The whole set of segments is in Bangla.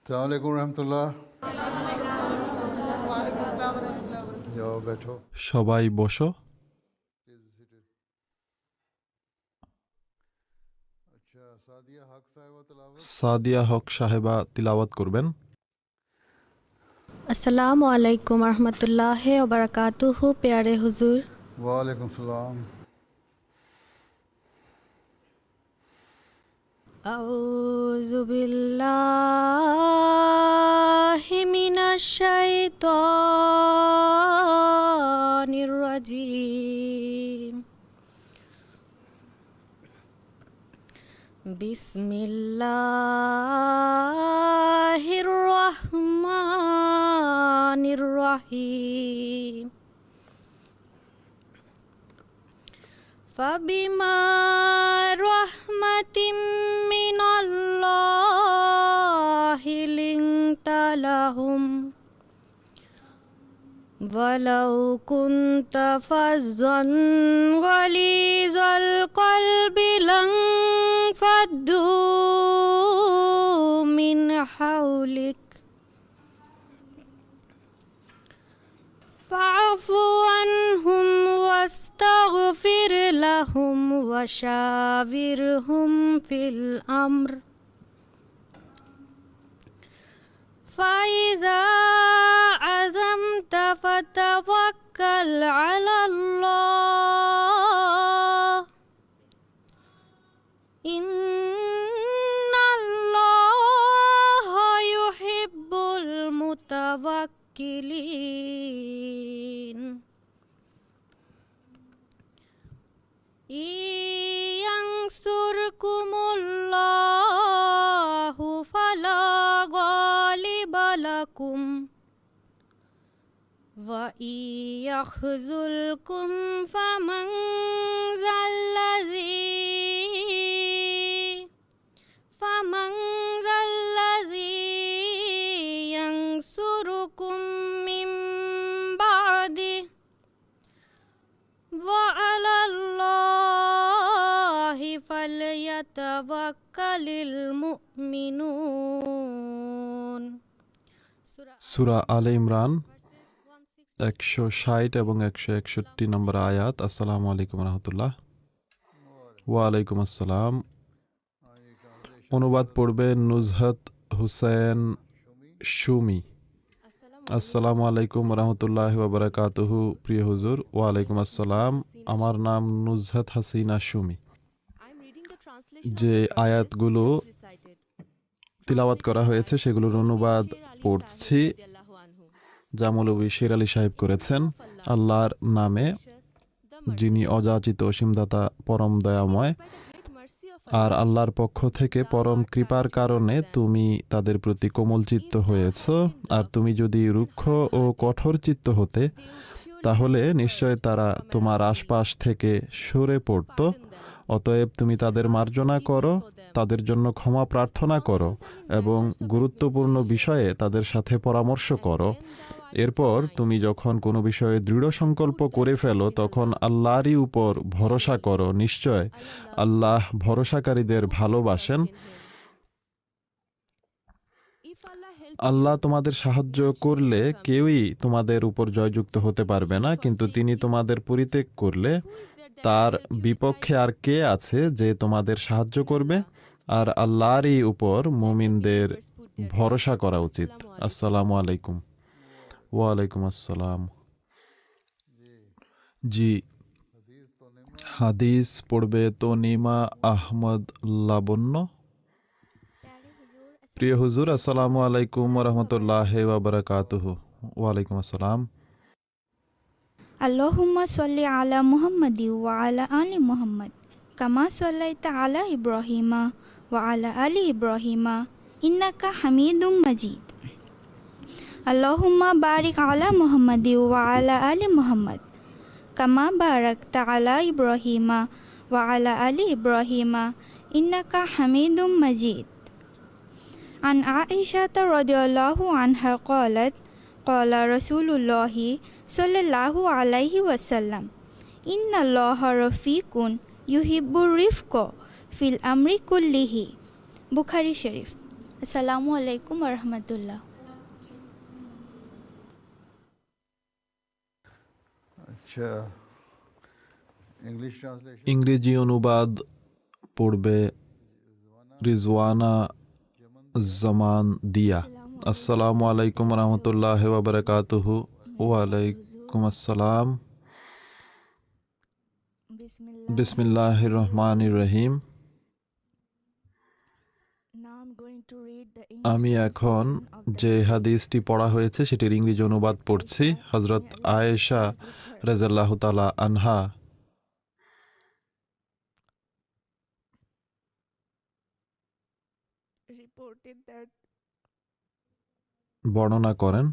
अस्सलामुअलैकुम रहमतुल्लाह। जाओ बैठो। সবাই বসো। अच्छा, सादिया हक साहिबा तिलावत। সাদিয়া হক সাহেবা তিলাওয়াত করবেন। अस्सलामु अलैकुम रहमतुल्लाहि व बरकातुहू। प्यारे हुजूर, वालेकुम सलाम। औज़ु बिल्लाहि मिनश शैतानिर रजीम। बिस्मिल्लाहिर रहमानिर रहीम। फबिमा रहमतिम मिनल्लाहि लिंता लहुम वलौ कुन्त फज़्ज़न गलीज़ल क़ल्बि लंफ़द्दू मिन हौलिक फ़अफ़ु अन्हुम वस्तग़फ़िर लहुम वशाविरहुम फ़िल अम्र फ़इज़ा अज़म्त फ़तवक्कल अलल्लाह इन्नल्लाहा युहिब्बुल मुतवक्किलीन। यंसुरकुमुल्लाहु फला गालिब लकुम व यखज़ुलकुम फमन ज़ल्लज़ी यंसुरुकुम मिन बादि व अलल्लाहि फलयतवक्कलिल मुमिनून। সূরা আলে ইমরান 160 এবং 161 নম্বর আয়াত। আসসালামু আলাইকুম রহমতুল্লাহ। ওয়ালাইকুম আসসালাম। অনুবাদ পড়বে নুজহাত হুসেন সুমি। আসসালামু আলাইকুম রহমতুল্লাহ ওয়া বারাকাতুহু। প্রিয় হুজুর, ওয়ালাইকুম আসসালাম। আমার নাম নুজহাত হাসিনা সুমি। যে আয়াতগুলো তিলাওয়াত করা হয়েছে সেগুলোর অনুবাদ পড়ছি, যা মৌলভী শের আলী সাহেব করেছেন। আল্লাহর নামে, যিনি অযাচিত অসীমদাতা, পরম দয়াময়। আর আল্লাহর পক্ষ থেকে পরম কৃপার কারণে তুমি তাদের প্রতি কোমল চিত্ত হয়েছ। আর তুমি যদি রুক্ষ ও কঠোর চিত্ত হতে, তাহলে নিশ্চয় তারা তোমার আশপাশ থেকে সরে পড়ত। অতএব তুমি তাদের মার্জনা করো, তাদের জন্য ক্ষমা প্রার্থনা করো এবং গুরুত্বপূর্ণ বিষয়ে তাদের সাথে পরামর্শ করো। এরপর তুমি যখন কোনো বিষয়ে দৃঢ় সংকল্প করে ফেলো, তখন আল্লাহরই উপর ভরসা করো। নিশ্চয় আল্লাহ ভরসাকারীদের ভালোবাসেন। আল্লাহ তোমাদের সাহায্য করলে কেউই তোমাদের উপর জয়যুক্ত হতে পারবে না, কিন্তু তিনি তোমাদের পরিত্যাগ করলে তার বিপক্ষে আর কে আছে যে তোমাদের সাহায্য করবে? আর আল্লাহরই উপর মুমিনদের ভরসা করা উচিত। আসসালামু আলাইকুম। ওয়ালাইকুম আসসালাম। জি, হাদিস পড়বে তনিমা আহমদ লাবণ্য। প্রিয় হুজুর, আসসালামু আলাইকুম রহমতুল্লাহি ওয়া বারাকাতুহু। ওয়ালাইকুম আসসালাম। আল্লাহুম্মা সাল্লি আলা মুহাম্মাদি ওয়া আলা আলি মুহাম্মাদ কামা সাল্লাইতা আলা ইব্রাহিমা ওয়া আলা আলি ইব্রাহিমা ইন্নাকা হামিদুম মাজিদ। আল্লাহুম্মা বারিক আলা মুহাম্মাদি ওয়া আলা আলি মুহাম্মাদ কামা বারাকতা আলা ইব্রাহিমা ওয়া আলা আলি ইব্রাহিমা ইন্নাকা হামিদুম মাজিদ। আন আয়েশাতা রাদিয়াল্লাহু আনহা ক্বালাত ক্বালা রাসূলুল্লাহি সাল্লাল্লাহু আলাইহি ওয়াসাল্লাম ইন্নাল্লাহা রাফিকুন ইউহিব্বুর রিফকা ফিল আমরি কুল্লিহি। বুখারী শরীফ। আসসালামু আলাইকুম রহমতুল্লাহ। अच्छा इंग्लिश ट्रांसलेशन ইংরেজি অনুবাদ পড়বে রিজওয়ানা জামান দিয়া। আসসালামু আলাইকুম রহমতুল্লাহ ওয়াবারাকাতুহু। ওয়ালাইকুম আসসালাম। বিসমিল্লাহির রহমানির রহিম। আমি এখন যে হাদিসটি পড়া হয়েছে সেটির ইংরেজি অনুবাদ পড়ছি। হযরত আয়েশা রাদিয়াল্লাহু তাআলা আনহা বর্ণনা করেন,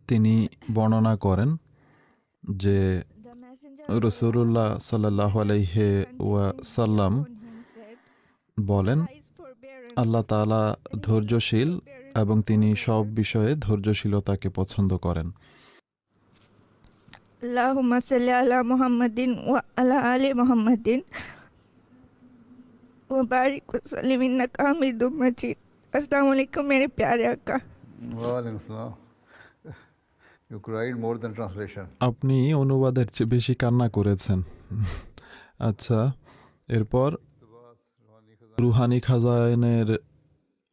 তিনি বর্ণনা করেন যে রাসূলুল্লাহ সাল্লাল্লাহু আলাইহি ওয়াসাল্লাম বলেন, আল্লাহ তাআলা ধৈর্যশীল এবং তিনি সব বিষয়ে ধৈর্যশীলতাকে পছন্দ করেন। আল্লাহুম্মা সাল্লি আলা মুহাম্মাদিন ওয়া আলা আলি মুহাম্মাদিন ওয়া বারিক ওয়া সাল্লিম ইন্নাকা হামিদুম মাজিদ। अस्सलाम वालेकुम मेरे प्यारे आका। वालेकुम सलाम। You cried more than translation. আপনি অনুবাদের চেয়ে বেশি কান্না করেছেন। আচ্ছা, এরপর রুহানি খাজানের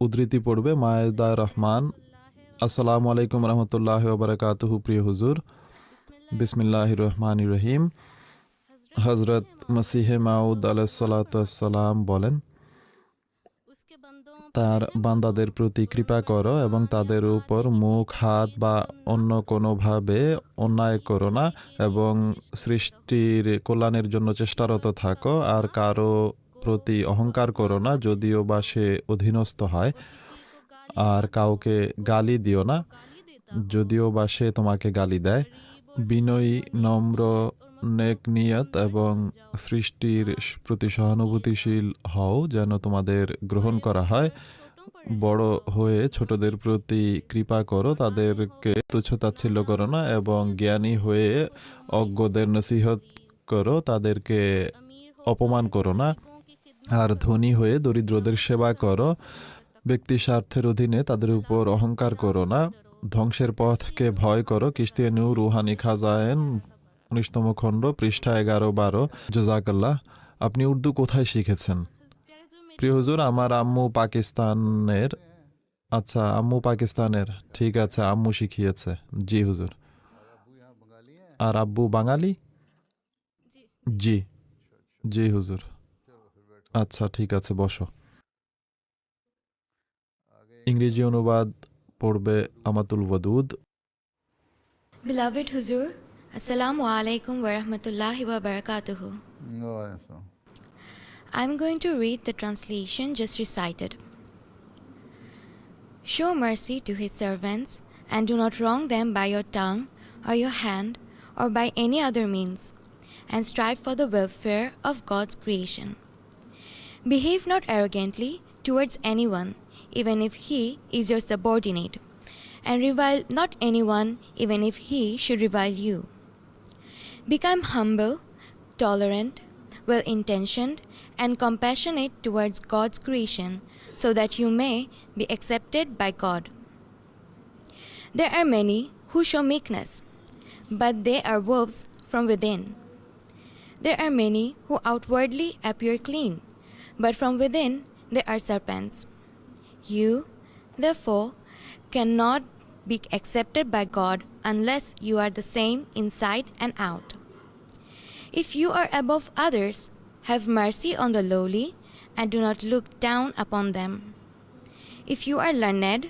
উদ্ধৃতি পড়বে মায়েদা রহমান। আসসালামু আলাইকুম রহমতুল্লাহ ওবারাকাতুহু। প্রিয় হুজুর, বিসমিল্লাহির রহমানির রহিম। হজরত মসিহে মাউদ আলাইহিসসালাম বলেন, তার বান্দাদের প্রতি কৃপা করো এবং তাদের উপর মুখ, হাত বা অন্য কোনোভাবে অন্যায় করো না এবং সৃষ্টির কল্যাণের জন্য চেষ্টারত থাকো। আর কারো প্রতি অহংকার করো না, যদিও বা সে অধীনস্থ হয়। আর কাউকে গালি দিও না, যদিও বা সে তোমাকে গালি দেয়। বিনয়ী, নম্র, নেক নিয়ত এবং সৃষ্টির প্রতি সহানুভূতিশীল হও, যেন তোমাদের গ্রহণ করা হয়। বড় হয়ে ছোটদের প্রতি কৃপা করো, তাদেরকে তুচ্ছতাচ্ছিল্য করো না এবং জ্ঞানী হয়ে অজ্ঞদের নসিহত করো, তাদেরকে অপমান করো না। আর ধনী হয়ে দরিদ্রদের সেবা করো। ব্যক্তি স্বার্থের অধীনে তাদের উপর অহংকার করো না। ধ্বংসের পথকে ভয় করো। কিশতিয়া নূর রুহানি খাজায়েন 19তম খণ্ড, পৃষ্ঠা 11-12। জাযাকাল্লাহ। আপনি উর্দু কোথায় শিখেছেন? প্রিয় হুজুর, আমার আম্মু পাকিস্তানের। আচ্ছা, আম্মু পাকিস্তানের। ঠিক আছে, আম্মু শিখিয়েছে। জি হুজুর। আর আব্বু বাঙালি? জি জি হুজুর। আচ্ছা, ঠিক আছে, বসো। ইংরেজি অনুবাদ পড়বে Amatul Wadud. Beloved Huzur, Assalamu alaikum wa rahmatullahi wa barakatuhu. वालेकुम सलाम। I'm going to read the translation just recited. Show mercy to his servants and do not wrong them by your tongue or your hand or by any other means, and strive for the welfare of God's creation. Behave not arrogantly towards anyone, even if he is your subordinate, and revile not anyone, even if he should revile you. Become humble, tolerant, well-intentioned, and compassionate towards God's creation, so that you may be accepted by God. There are many who show meekness, but they are wolves from within. There are many who outwardly appear clean, but from within they are serpents. You, therefore, cannot be accepted by God unless you are the same inside and out. If you are above others, have mercy on the lowly and do not look down upon them. If you are learned,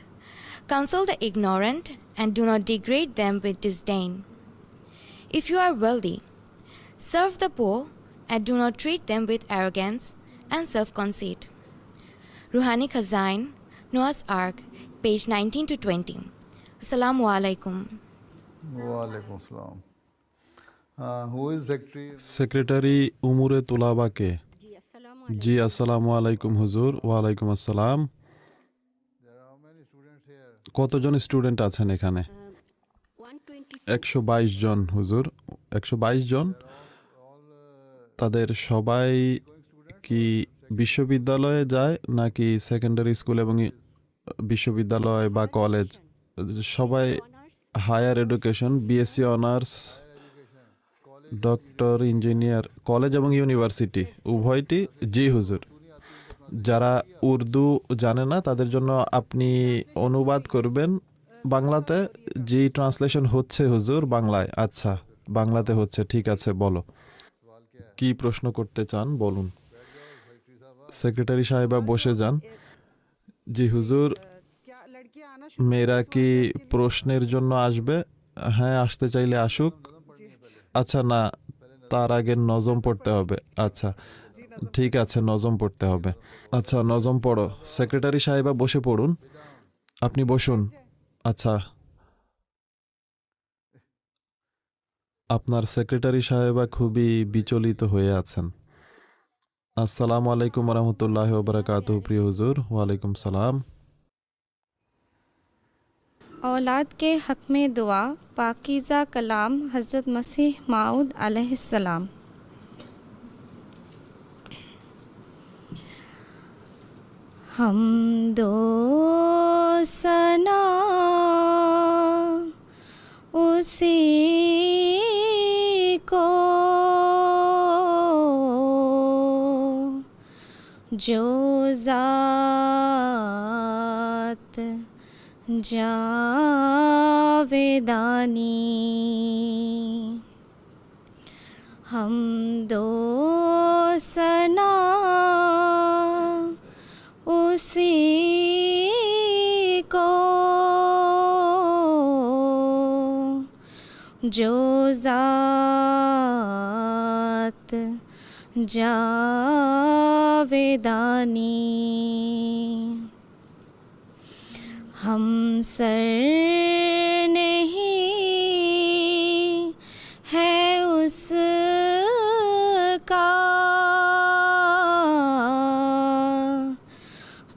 counsel the ignorant and do not degrade them with disdain. If you are wealthy, serve the poor and do not treat them with arrogance and self-conceit. Ruhani Khazain, Noah's Ark, page 19 to 20. Assalamu alaikum. वालेकुम सलाम। Who is secretary? সেক্রেটারি উমুরে তুলাবাকে। জি আসসালামু আলাইকুম হুজুর। ওয়ালাইকুম আসসালাম। There are how many students here? কতজন স্টুডেন্ট আছেন এখানে? 122 জন হুজুর। 122 জন। তাদের সবাই কি বিশ্ববিদ্যালয়ে যায় নাকি সেকেন্ডারি স্কুল এবং বিশ্ববিদ্যালয় বা কলেজ? সবাই higher education, BSc honours, doctor, engineer, college এবং ইউনিভার্সিটি উভয়টি। জি হুজুর। যারা উর্দু জানে না তাদের জন্য আপনি অনুবাদ করবেন বাংলাতে। জি ট্রান্সলেশন হচ্ছে হুজুর বাংলায়। আচ্ছা বাংলাতে হচ্ছে, ঠিক আছে বলো কি প্রশ্ন করতে চান বলুন। সেক্রেটারি সাহেবা বসে যান। জি হুজুর, মেয়েরা কি প্রশ্নের জন্য আসবে? হ্যাঁ আসতে চাইলে আসুক। আচ্ছা না, তার আগে নজম পড়তে হবে। আচ্ছা ঠিক আছে, নজম পড়তে হবে। আচ্ছা নজম পড়ো। সেক্রেটারি সাহেবা বসে পড়ুন, আপনি বসুন। আচ্ছা আপনার সেক্রেটারি সাহেবা খুবই বিচলিত হয়ে আছেন। আসসালামু আলাইকুম রহমতুল্লাহ বারাকাতুহু। প্রিয় হুজুর। ওয়ালাইকুম সালাম। औलाद के हक़ में दुआ, पाकीज़ा कलाम हज़रत मसीह माऊद अलैहिस्सलाम। हम दो सना उसी को जो ज़ात जावेदानी। हम दो सना उसी को जो ज़ात जावेदानी। हम सर नहीं है उसका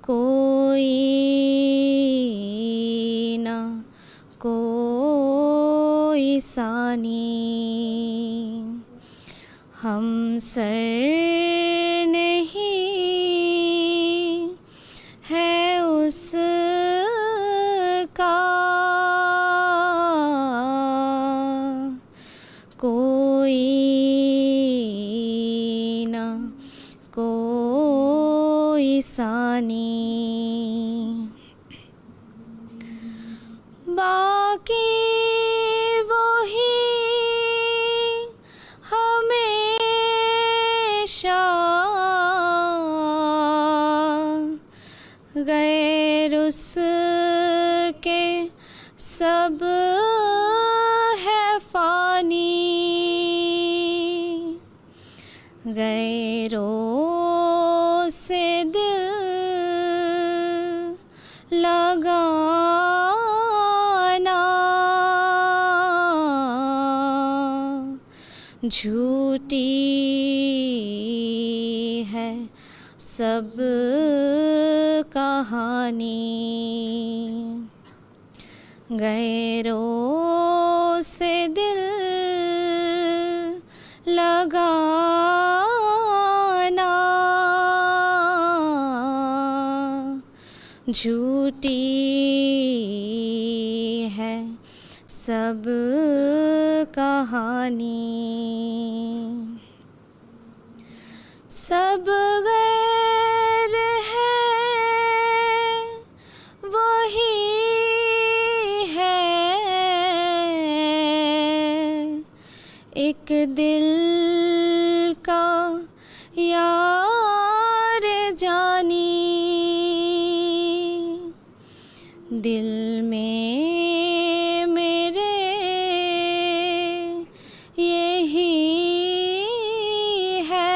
कोई ना कोई सानी। हम सर नहीं है उसका कोई ना कोई सानी। बाकी वही हमेशा गैर उसके सब है फानी। गैरों से दिल लगाना झूठी है सब कहानी। गैरों से दिल लगाना झूठी है सब कहानी। सब गैर है वही है एक दिल का यार जानी। दिल में मेरे यही है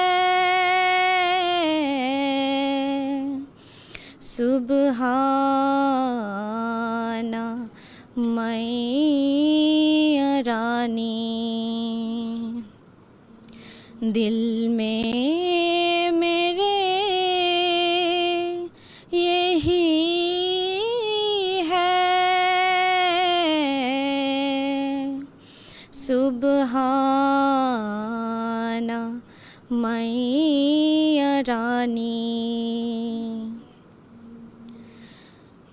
सुबहाना मैया रानी। दिल में मेरे यही है सुबहाना मैया रानी।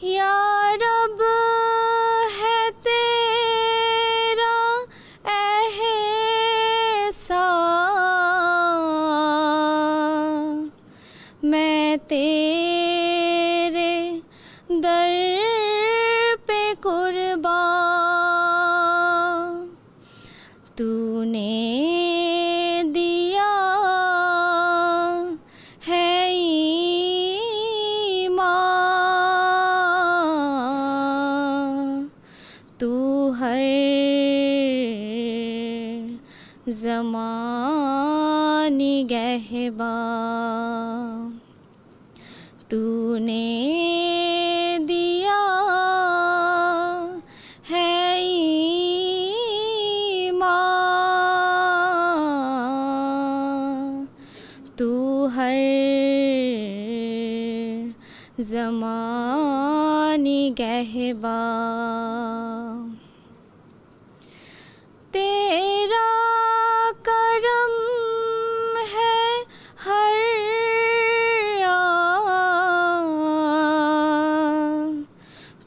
या रब है तेरा एहसान, मैं तेरे दर पे कुर्बान। तूने दिया है ईमान, तू हर ज़मानी गहबा। तूने दिया है ईमान, तू हर ज़मानी गहबा। तेरा करम है हर आन,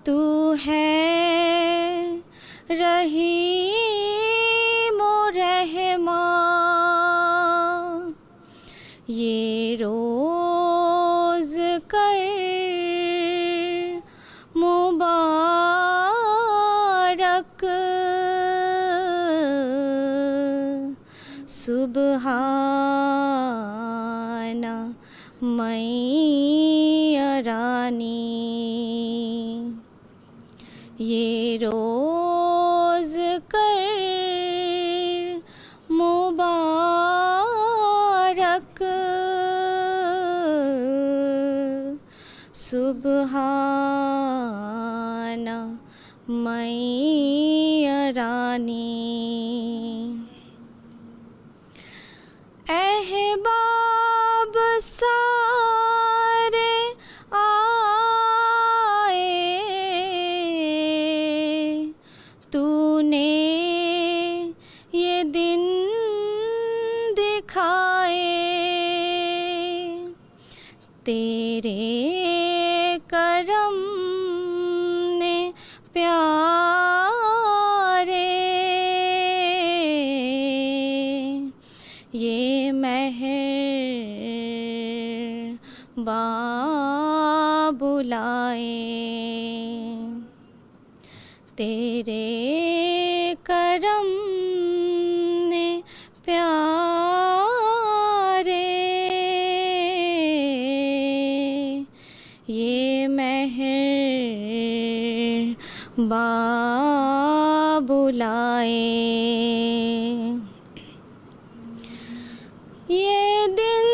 तू है रहीम व रहमान। ये रोज़ कर मुबारक सुबहाना मैया रानी। ये रोज़ कर मुबारक सुबहाना मैया रानी। अहबाब सारे आए, तूने ये दिन दिखाए। तेरे करम ने प्यारे ये मेहरबान बुलाए। तेरे करम ने प्यारे ये मेहरबान बुलाए। ये दिन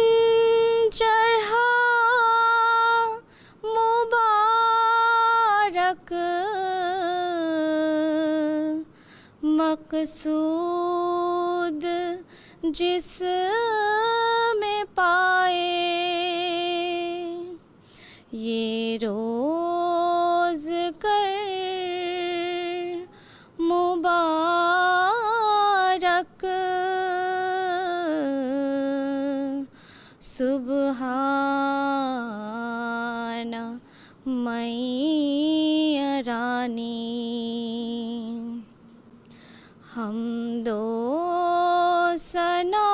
चढ़ा मुबारक मकसूद जिस में पाए। ये रोज़ कर मुबारक सुबहाना मैया रानी। हम दो सना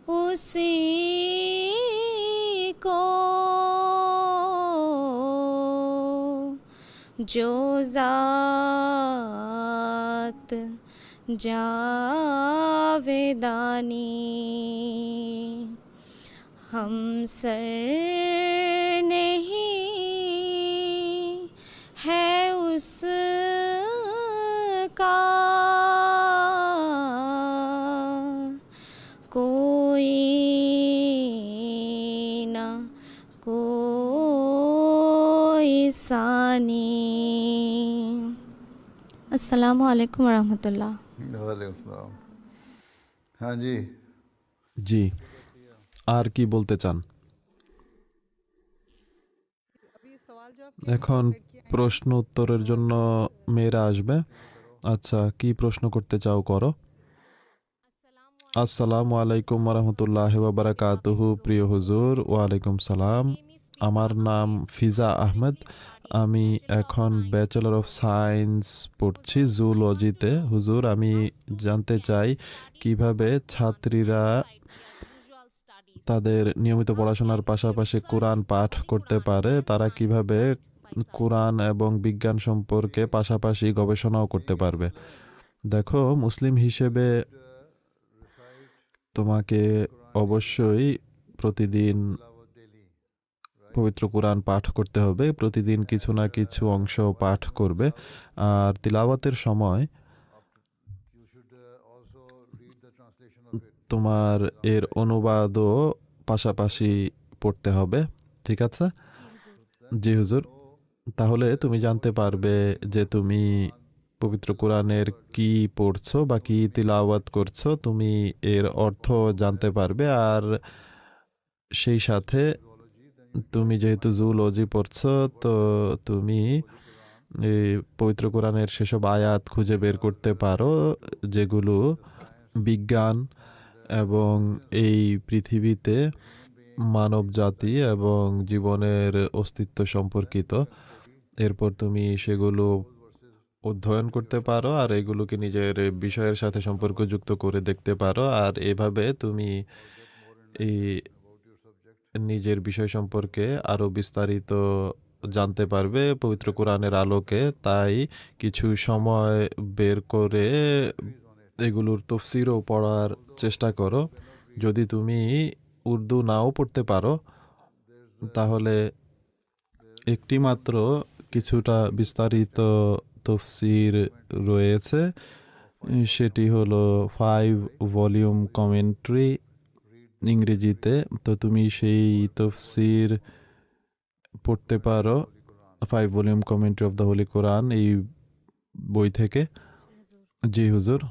उसी को जो ज़ात जावेदानी। हम सर नहीं है उसका कोई ना कोई सानी। अस्सलामु अलैकुम वरहमतुल्लाह। वालेकुम सलाम। हाँ जी, জি, আর কি বলতে চান? এখন প্রশ্ন উত্তরের জন্য মেয়েরা আসবে। আচ্ছা, কি প্রশ্ন করতে চাও করো। আসসালামু আলাইকুম রহমতুল্লাহ বারাকাতুহু। প্রিয় হুজুর, ওয়ালাইকুম সালাম। আমার নাম ফিজা আহমেদ। আমি এখন ব্যাচেলর অফ সায়েন্স পড়ছি জুলজিতে। হুজুর, আমি জানতে চাই কিভাবে ছাত্রীরা তাদের নিয়মিত পড়াশোনার পাশাপাশি কোরআন পাঠ করতে পারে, তারা কিভাবে কোরআন এবং বিজ্ঞান সম্পর্কে পাশাপাশি গবেষণাও করতে পারবে। দেখো, মুসলিম হিসেবে তোমাকে অবশ্যই প্রতিদিন পবিত্র কোরআন পাঠ করতে হবে। প্রতিদিন কিছু না কিছু অংশ পাঠ করবে। আর তিলাওয়াতের সময় তোমার এর অনুবাদও পাশাপাশি পড়তে হবে। ঠিক আছে? জি হুজুর। তাহলে তুমি জানতে পারবে যে তুমি পবিত্র কোরআনের কি পড়ছো বা কি তিলাওয়াত করছো, তুমি এর অর্থ জানতে পারবে। আর সেই সাথে তুমি যেহেতু জুলজি পড়ছো, তো তুমি এই পবিত্র কোরআনের সেসব আয়াত খুঁজে বের করতে পারো যেগুলো বিজ্ঞান এবং এই পৃথিবীতে মানব জাতি এবং জীবনের অস্তিত্ব সম্পর্কিত। এরপর তুমি সেগুলো অধ্যয়ন করতে পারো আর এগুলোকে নিজের বিষয়ের সাথে সম্পর্কযুক্ত করে দেখতে পারো। আর এভাবে তুমি এই নিজের বিষয় সম্পর্কে আরো বিস্তারিত জানতে পারবে পবিত্র কোরআনের আলোকে। তাই কিছু সময় বের করে এগুলোর তফসিরও পড়ার চেষ্টা করো। যদি তুমি উর্দু নাও পড়তে পারো, তাহলে একটি মাত্র কিছুটা বিস্তারিত তফসির রয়েছে। সেটি হলো 5 ভলিউম কমেন্ট্রি ইংরেজিতে। তো তুমি সেই তফসির পড়তে পারো, 5 volume commentary of the holy Quran, এই বই থেকে। জি হুজুর।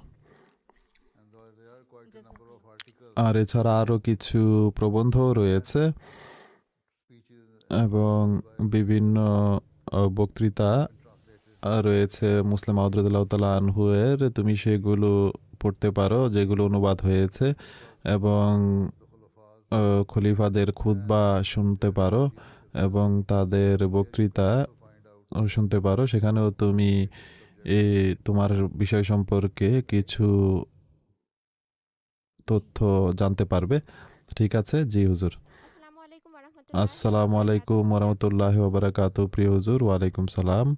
আর এছাড়া আরও কিছু প্রবন্ধও রয়েছে এবং বিভিন্ন বক্তৃতা রয়েছে মুসলিম মাউদ রাদিয়াল্লাহু তাআলা আনহু-এর। তুমি সেগুলো পড়তে পারো যেগুলো অনুবাদ হয়েছে, এবং খলিফাদের খুতবা শুনতে পারো এবং তাদের বক্তৃতা শুনতে পারো। সেখানেও তুমি তোমার বিষয় সম্পর্কে কিছু তথ্য জানতে পারবে। ঠিক আছে? জি হুজুর। আসসালামু আলাইকুম ওরহমতুল্লাহি ওয়াবারাকাতুহু। প্রিয় হুজুর, ওয়ালাইকুম সালাম।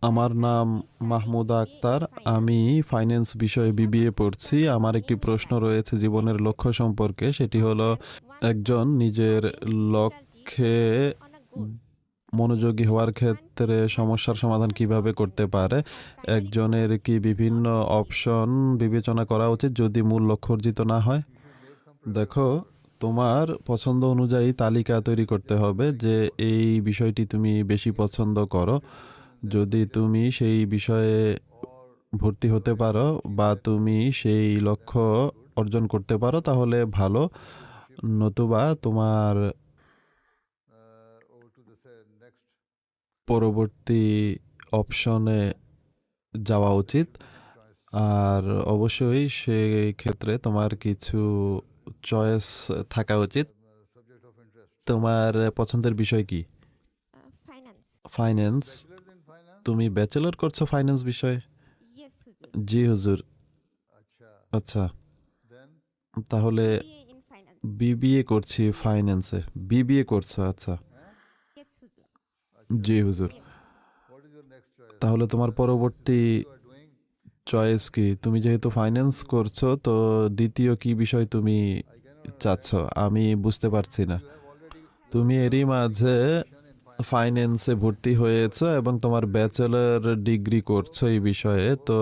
আমার নাম মাহমুদা আক্তার। আমি ফাইন্যান্স বিষয়ে বিবিএ পড়ছি। আমার একটি প্রশ্ন রয়েছে জীবনের লক্ষ্য সম্পর্কে। সেটি হলো, একজন নিজের লক্ষ্যে মনোযোগী হওয়ার ক্ষেত্রে সমস্যার সমাধান কিভাবে করতে পারে? একজনের কি বিভিন্ন অপশন বিবেচনা করা উচিত যদি মূল লক্ষ্য অর্জিত না হয়? দেখো, তোমার পছন্দ অনুযায়ী তালিকা তৈরি করতে হবে যে এই বিষয়টি তুমি বেশি পছন্দ করো। যদি তুমি সেই বিষয়ে ভর্তি হতে পারো বা তুমি সেই লক্ষ্য অর্জন করতে পারো, তাহলে ভালো। নতুবা তোমার পরবর্তী অপশনে যাওয়া উচিত। আর অবশ্যই সেই ক্ষেত্রে তোমার কিছু চয়েস থাকা উচিত। তোমার পছন্দের বিষয় কি? ফাইন্যান্স। তুমি ব্যাচেলর করছো ফাইন্যান্স বিষয়ে? জি হুজুর। আচ্ছা, তাহলে বিবিএ করছি ফাইন্যান্সে। বিবিএ করছো? আচ্ছা। জি হুজুর। তাহলে তোমার পরবর্তী চয়েস কি? তুমি যেহেতু ফাইন্যান্স করছো, তো দ্বিতীয় কি বিষয় তুমি চাচ্ছ? আমি বুঝতে পারছি না। তুমি এরই মাঝে ফাইন্যান্সে ভর্তি হয়েছো এবং তোমার ব্যাচেলর ডিগ্রি করছো এই বিষয়ে। তো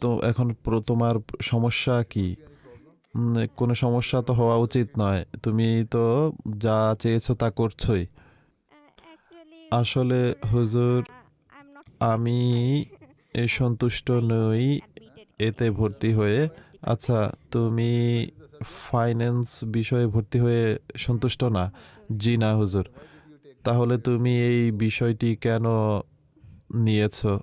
তো এখন তোমার সমস্যা কি? কোনো সমস্যা তো হওয়া উচিত নয়। তুমি তো যা চেয়েছো তা করছোই। আসলে হুজুর, আমি সন্তুষ্ট নই এতে ভর্তি হয়ে, আচ্ছা, তুমি ফাইন্যান্স বিষয়ে ভর্তি হয়ে সন্তুষ্ট না? জি না হুজুর। তাহলে তুমি এই বিষয়টি কেন নিয়েছো?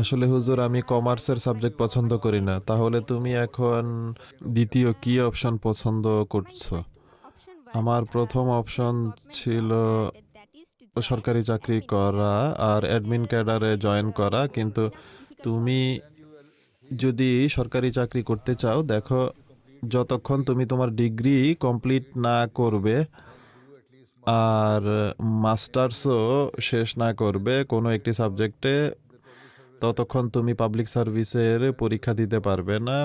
আসলে হুজুর, আমি কমার্সের সাবজেক্ট পছন্দ করি না। তাহলে তুমি এখন দ্বিতীয় কি অপশন পছন্দ করছো? আমার প্রথম অপশন ছিল সরকারি চাকরি করা আর অ্যাডমিন ক্যাডারে জয়েন করা, কিন্তু তুমি যদি সরকারি চাকরি করতে চাও, দেখো, যতক্ষণ তুমি তোমার ডিগ্রি কমপ্লিট না করবে আর মাস্টার্সও শেষ না করবে কোনো একটি সাবজেক্টে, ততক্ষণ তুমি পাবলিক সার্ভিসের পরীক্ষা দিতে পারবে না।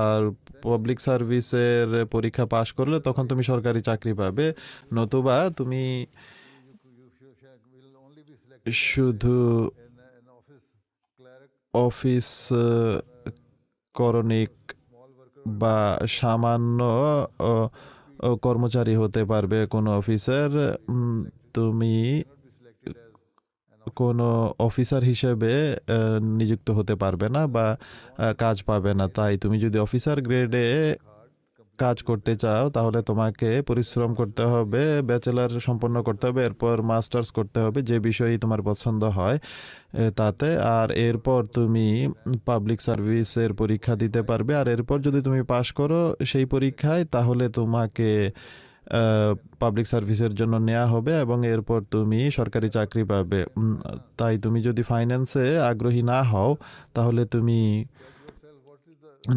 আর পাবলিক সার্ভিসের পরীক্ষা পাশ করলে তখন তুমি সরকারি চাকরি পাবে, নতুবা তুমি শুধু অফিস করণিক বা সামান্য কর্মচারী হতে পারবে কোনো অফিসের। তুমি কোনো অফিসার হিসেবে নিযুক্ত হতে পারবে না বা কাজ পাবে না। তাই তুমি যদি অফিসার গ্রেডে কাজ করতে চাও তাহলে তোমাকে পরিশ্রম করতে হবে, ব্যাচেলর সম্পন্ন করতে হবে, এরপর মাস্টার্স করতে হবে যে বিষয়ই তোমার পছন্দ হয় তাতে। আর এরপর তুমি পাবলিক সার্ভিসের পরীক্ষা দিতে পারবে, আর এরপর যদি তুমি পাশ করো সেই পরীক্ষায়, তাহলে তোমাকে পাবলিক সার্ভিসের জন্য নেওয়া হবে এবং এরপর তুমি সরকারি চাকরি পাবে। তাই তুমি যদি ফাইন্যান্সে আগ্রহী না হও তাহলে তুমি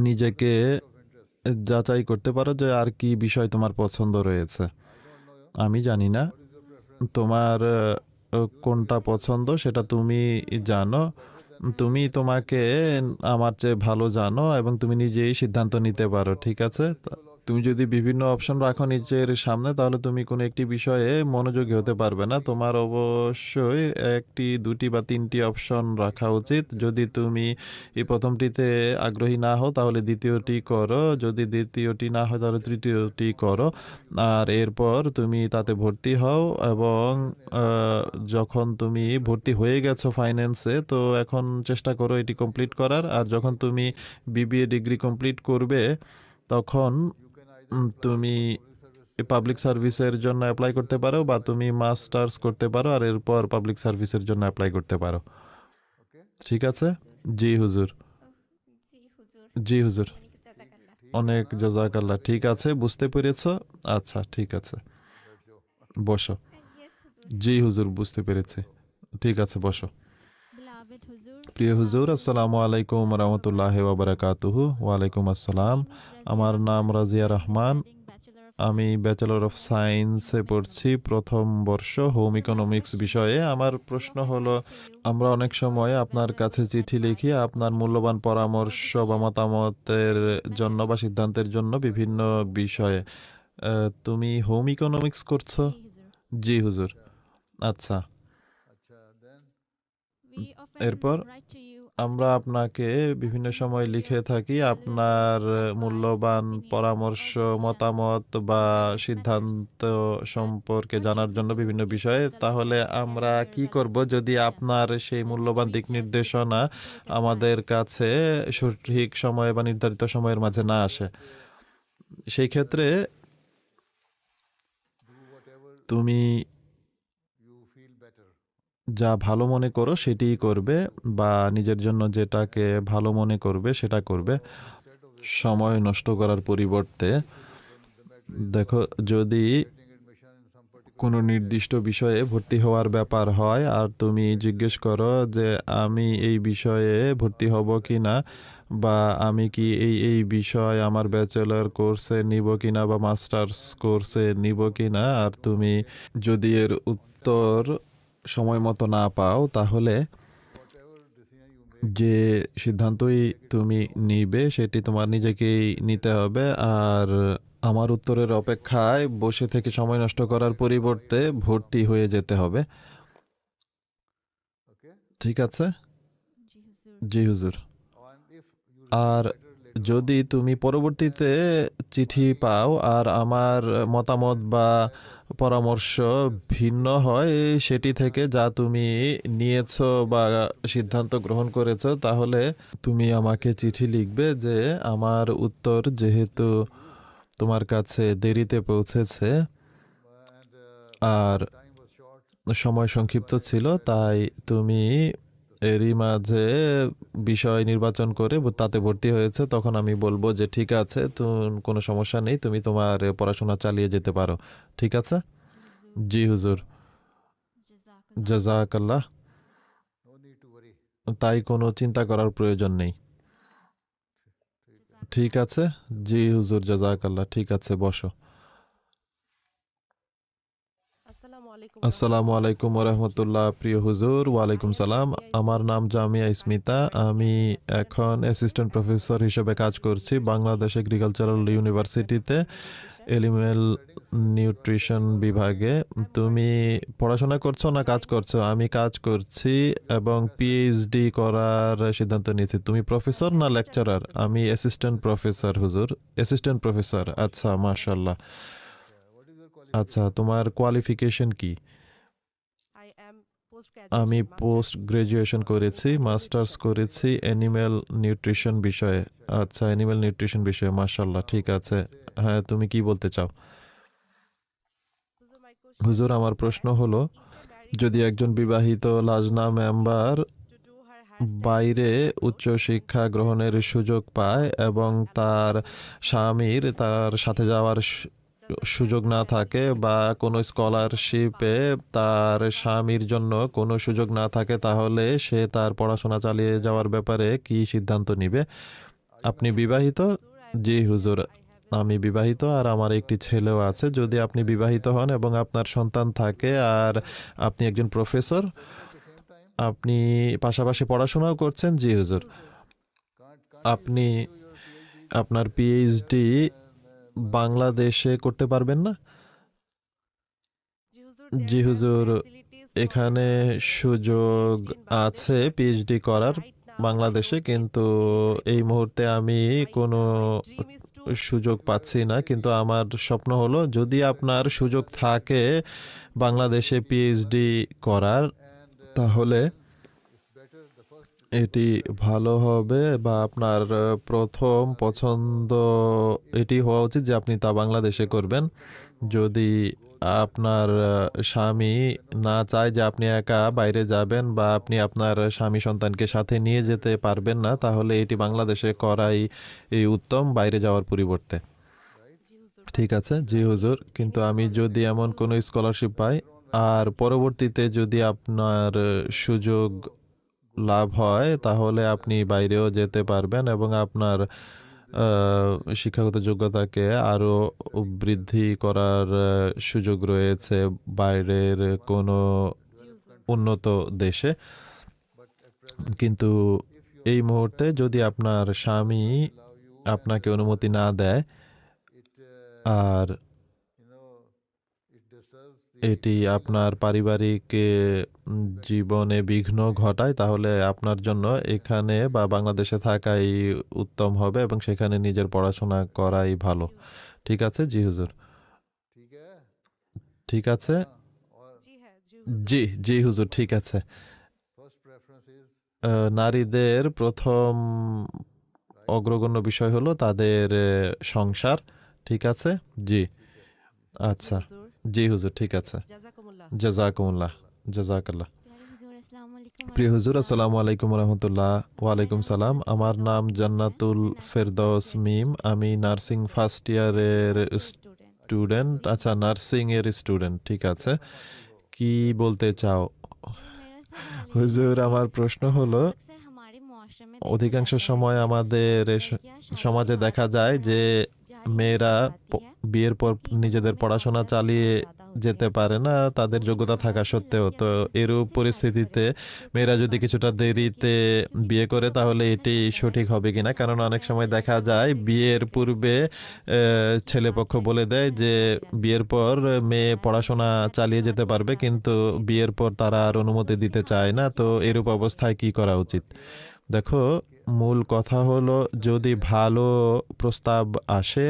নিজেকে যাচাই করতে পারো যে আর কি বিষয় তোমার পছন্দ রয়েছে। আমি জানি না তোমার কোনটা পছন্দ, সেটা তুমি জানো। তুমি তোমাকে আমার চেয়ে ভালো জানো এবং তুমি নিজেই সিদ্ধান্ত নিতে পারো, ঠিক আছে? তুমি যদি বিভিন্ন অপশন রাখো নিজের সামনে তাহলে তুমি কোনো একটি বিষয়ে মনোযোগী হতে পারবে না। তোমার অবশ্যই একটি, দুটি বা তিনটি অপশন রাখা উচিত। যদি তুমি এই প্রথমটিতে আগ্রহী না হও তাহলে দ্বিতীয়টি করো, যদি দ্বিতীয়টি না হয় তাহলে তৃতীয়টি করো, আর এরপর তুমি তাতে ভর্তি হও। এবং যখন তুমি ভর্তি হয়ে গেছো ফাইন্যান্সে, তো এখন চেষ্টা করো এটি কমপ্লিট করার। আর যখন তুমি বিবিএ ডিগ্রি কমপ্লিট করবে তখন তুমি পাবলিক সার্ভিসের জন্য অ্যাপ্লাই করতে পারো বা তুমি মাস্টার্স করতে পারো আর এরপর পাবলিক সার্ভিসের জন্য অ্যাপ্লাই করতে পারো, ঠিক আছে? জি হুজুর। জি হুজুর, অনেক জাযাকাল্লাহ। ঠিক আছে, বুঝতে পেরেছো? আচ্ছা, ঠিক আছে, বসো। জি হুজুর, বুঝতে পেরেছি। ঠিক আছে, বসো। প্রিয় হুজুর, আসসালামু আলাইকুম রহমতুল্লাহ ওয়াবারাকাতুহু। ওয়ালাইকুম আসসালাম। আমার নাম রাজিয়া রহমান। আমি ব্যাচেলর অফ সায়েন্সে পড়ছি, প্রথম বর্ষ, হোম ইকোনমিক্স বিষয়ে। আমার প্রশ্ন হলো, আমরা অনেক সময় আপনার কাছে চিঠি লিখি আপনার মূল্যবান পরামর্শ বা মতামতের জন্য বা সিদ্ধান্তের জন্য বিভিন্ন বিষয়ে। তুমি হোম ইকোনমিক্স করছো? জি হুজুর। আচ্ছা, এরপর আমরা আপনাকে বিভিন্ন সময় লিখে থাকি আপনার মূল্যবান পরামর্শ, মতামত বা সিদ্ধান্ত সম্পর্কে জানার জন্য বিভিন্ন বিষয়ে। তাহলে আমরা কি করব যদি আপনার সেই মূল্যবান দিক নির্দেশনা আমাদের কাছে সঠিক সময়ে বা নির্ধারিত সময়ের মাঝে না আসে? সেই ক্ষেত্রে তুমি যা ভালো মনে করো সেটিই করবে, বা নিজের জন্য যেটাকে ভালো মনে করবে সেটা করবে, সময় নষ্ট করার পরিবর্তে। দেখো, যদি কোনো নির্দিষ্ট বিষয়ে ভর্তি হওয়ার ব্যাপার হয় আর তুমি জিজ্ঞেস করো যে আমি এই বিষয়ে ভর্তি হব কি না, বা আমি কি এই বিষয় আমার ব্যাচেলর কোর্সে নিব কি না বা মাস্টার্স কোর্সে নিব কি না, আর তুমি যদি এর উত্তর সময় মতো না পাও তাহলে যে সিদ্ধান্তই তুমি নিবে সেটি তোমার নিজেকেই নিতে হবে। আর আমার উত্তরের অপেক্ষায় বসে থেকে সময় নষ্ট করার পরিবর্তে ভর্তি হয়ে যেতে হবে, ঠিক আছে? জি হুজুর। আর যদি তুমি পরবর্তীতে চিঠি পাও আর আমার মতামত বা পরামর্শ ভিন্ন হয় সেটি থেকে যা তুমি নিয়েছো বা সিদ্ধান্ত গ্রহণ করেছো, তাহলে তুমি আমাকে চিঠি লিখবে যে আমার উত্তর যেহেতু তোমার কাছে দেরিতে পৌঁছেছে আর সময় সংক্ষিপ্ত ছিল, তাই তুমি এরই মাঝে বিষয় নির্বাচন করে তাতে ভর্তি হয়েছে, তখন আমি বলবো যে ঠিক আছে, কোনো সমস্যা নেই, তুমি তোমার পড়াশোনা চালিয়ে যেতে পারো। ঠিক আছে? জি হুজুর, জাজাকাল্লাহ। তাই কোনো চিন্তা করার প্রয়োজন নেই। ঠিক আছে, জি হুজুর, জাজাকাল্লাহ। ঠিক আছে, বসো। আসসালামু আলাইকুম রহমতুল্লাহ। প্রিয় হুজুর, ওয়ালাইকুম সালাম। আমার নাম জামিয়া ইসমিতা। আমি এখন অ্যাসিস্ট্যান্ট প্রফেসর হিসেবে কাজ করছি বাংলাদেশ এগ্রিকালচারাল ইউনিভার্সিটিতে এলিমেন্টাল নিউট্রিশন বিভাগে। তুমি পড়াশোনা করছো না কাজ করছো? আমি কাজ করছি এবং পিএইচডি করার সিদ্ধান্ত নিয়েছি। তুমি প্রফেসর না লেকচারার? আমি অ্যাসিস্ট্যান্ট প্রফেসর হুজুর, অ্যাসিস্ট্যান্ট প্রফেসর। আচ্ছা, মাশাআল্লাহ। আচ্ছা, তোমার কোয়ালিফিকেশন কি? আমি পোস্ট গ্রাজুয়েশন করেছি, মাস্টার্স করেছি অ্যানিম্যাল নিউট্রিশন বিষয়ে। আচ্ছা, অ্যানিম্যাল নিউট্রিশন বিষয়ে, মাশাআল্লাহ। ঠিক আছে, হ্যাঁ, তুমি কি বলতে চাও? হুজুর, আমার প্রশ্ন হলো, যদি একজন বিবাহিত লাজনা মেম্বার বাইরে উচ্চশিক্ষা গ্রহণের সুযোগ পায় এবং তার স্বামীর তার সাথে যাওয়ার সুযোগ না থাকে বা কোনো স্কলারশিপে তার স্বামীর জন্য কোনো সুযোগ না থাকে, তাহলে সে তার পড়াশোনা চালিয়ে যাওয়ার ব্যাপারে কি সিদ্ধান্ত নিবে? আপনি বিবাহিত? জি হুজুর, আমি বিবাহিত আর আমার একটি ছেলেও আছে। যদি আপনি বিবাহিত হন এবং আপনার সন্তান থাকে আর আপনি একজন প্রফেসর, আপনি পাশাপাশি পড়াশোনাও করছেন। জি হুজুর, আপনি আপনার পিএইচডি বাংলাদেশে করতে পারবেন না? জি হুজুর, এখানে সুযোগ আছে পিএইচডি করার বাংলাদেশে, কিন্তু এই মুহূর্তে আমি কোনো সুযোগ পাচ্ছি না। কিন্তু আমার স্বপ্ন হলো, যদি আপনার সুযোগ থাকে বাংলাদেশে পিএইচডি করার, তাহলে এটি ভালো হবে বা আপনার প্রথম পছন্দ এটি হওয়া উচিত যে আপনি তা বাংলাদেশে করবেন। যদি আপনার স্বামী না চায় যে আপনি একা বাইরে যাবেন বা আপনি আপনার স্বামী সন্তানকে সাথে নিয়ে যেতে পারবেন না, তাহলে এটি বাংলাদেশে করাই এই উত্তম, বাইরে যাওয়ার পরিবর্তে। ঠিক আছে, জি হুজুর, কিন্তু আমি যদি এমন কোনো স্কলারশিপ পাই আর পরবর্তীতে যদি আপনার সুযোগ লাভ হয়, তাহলে আপনি বাইরেও যেতে পারবেন এবং আপনার শিক্ষাগত যোগ্যতাকে আরও বৃদ্ধি করার সুযোগ রয়েছে বাইরের কোনো উন্নত দেশে। কিন্তু এই মুহূর্তে যদি আপনার স্বামী আপনাকে অনুমতি না দেয় আর এটি আপনার পারিবারিক জীবনে বিঘ্ন ঘটায়, তাহলে আপনার জন্য এখানে বা বাংলাদেশে থাকাই উত্তম হবে এবং সেখানে নিজের পড়াশোনা করাই ভালো। ঠিক আছে? জি হুজুর। ঠিক আছে, জি জি হুজুর, ঠিক আছে। নারীদের প্রথম অগ্রগণ্য বিষয় হলো তাদের সংসার। ঠিক আছে, জি, আচ্ছা, জি হুজুর, ঠিক আছে। জাজাকুমুল্লাহ, জাজাকাল্লাহ। প্রিয় হুজুর, আসসালামু আলাইকুম রহমতুল্লাহ। ওয়ালাইকুম সালাম। আমার নাম জান্নাতুল ফেরদৌস মিম। আমি নার্সিং ফার্স্ট ইয়ারের স্টুডেন্ট। আচ্ছা, নার্সিং এর স্টুডেন্ট। ঠিক আছে, কি বলতে চাও? হুজুর, আমার প্রশ্ন হলো, অধিকাংশ সময় আমাদের সমাজে দেখা যায় যে মেয়েরা বিয়ের পর নিজেদের পড়াশোনা চালিয়ে যেতে পারে না তাদের যোগ্যতা থাকা সত্ত্বেও। তো এরূপ পরিস্থিতিতে মেয়েরা যদি কিছুটা দেরিতে বিয়ে করে, তাহলে এটি সঠিক হবে কিনা? কারণ অনেক সময় দেখা যায় বিয়ের পূর্বে ছেলেপক্ষ বলে দেয় যে বিয়ের পর মেয়ে পড়াশোনা চালিয়ে যেতে পারবে, কিন্তু বিয়ের পর তারা আর অনুমতি দিতে চায় না। তো এরূপ অবস্থায় কি করা উচিত? দেখো, মূল কথা হলো যদি ভালো প্রস্তাব আসে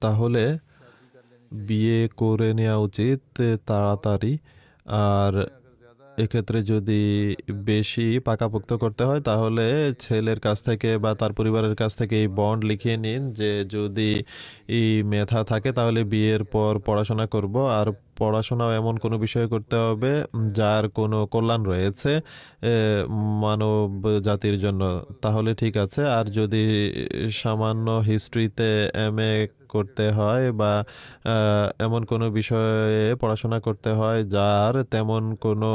তাহলে বিয়ে করে নেওয়া উচিত তাড়াতাড়ি। আর এক্ষেত্রে যদি বেশি পাকাপোক্ত করতে হয় তাহলে ছেলের কাছ থেকে বা তার পরিবারের কাছ থেকে এই বন্ড লিখিয়ে নিন যে যদি এই মেধা থাকে তাহলে বিয়ের পর পড়াশোনা করব, আর পড়াশোনাও এমন কোনো বিষয় করতে হবে যার কোনো কল্যাণ রয়েছে মানব জাতির জন্য, তাহলে ঠিক আছে। আর যদি সামান্য হিস্ট্রিতে এমএ করতে হয় বা এমন কোনো বিষয়ে পড়াশোনা করতে হয় যার তেমন কোনো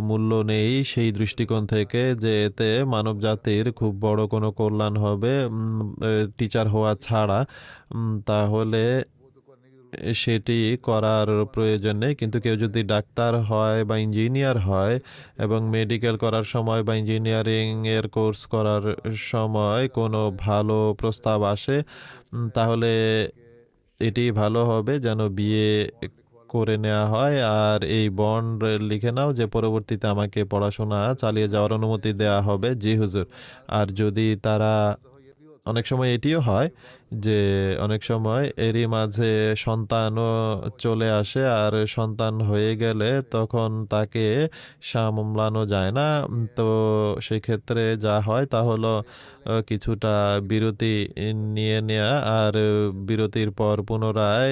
মূল্য নেই সেই দৃষ্টিকোণ থেকে যে এতে মানব জাতির খুব বড় কোনো কল্যাণ হবে টিচার হওয়া ছাড়া, তাহলে সেটি করার প্রয়োজন নেই। কিন্তু কেউ যদি ডাক্তার হয় বা ইঞ্জিনিয়ার হয় এবং মেডিকেল করার সময় বা ইঞ্জিনিয়ারিং এর কোর্স করার সময় কোনো ভালো প্রস্তাব আসে তাহলে এটি ভালো হবে যেন বিয়ে করে নেওয়া হয় আর এই বন্ড লিখে নাও যে পরবর্তীতে আমাকে পড়াশোনা চালিয়ে যাওয়ার অনুমতি দেওয়া হবে। জি হুজুর। আর যদি তারা, অনেক সময় এটিও হয় যে অনেক সময় এরই মাঝে সন্তানও চলে আসে আর সন্তান হয়ে গেলে তখন তাকে সামলানো যায় না। তো সেক্ষেত্রে যা হয় তা হলো কিছুটা বিরতি নিয়ে নেয়া আর বিরতির পর পুনরায়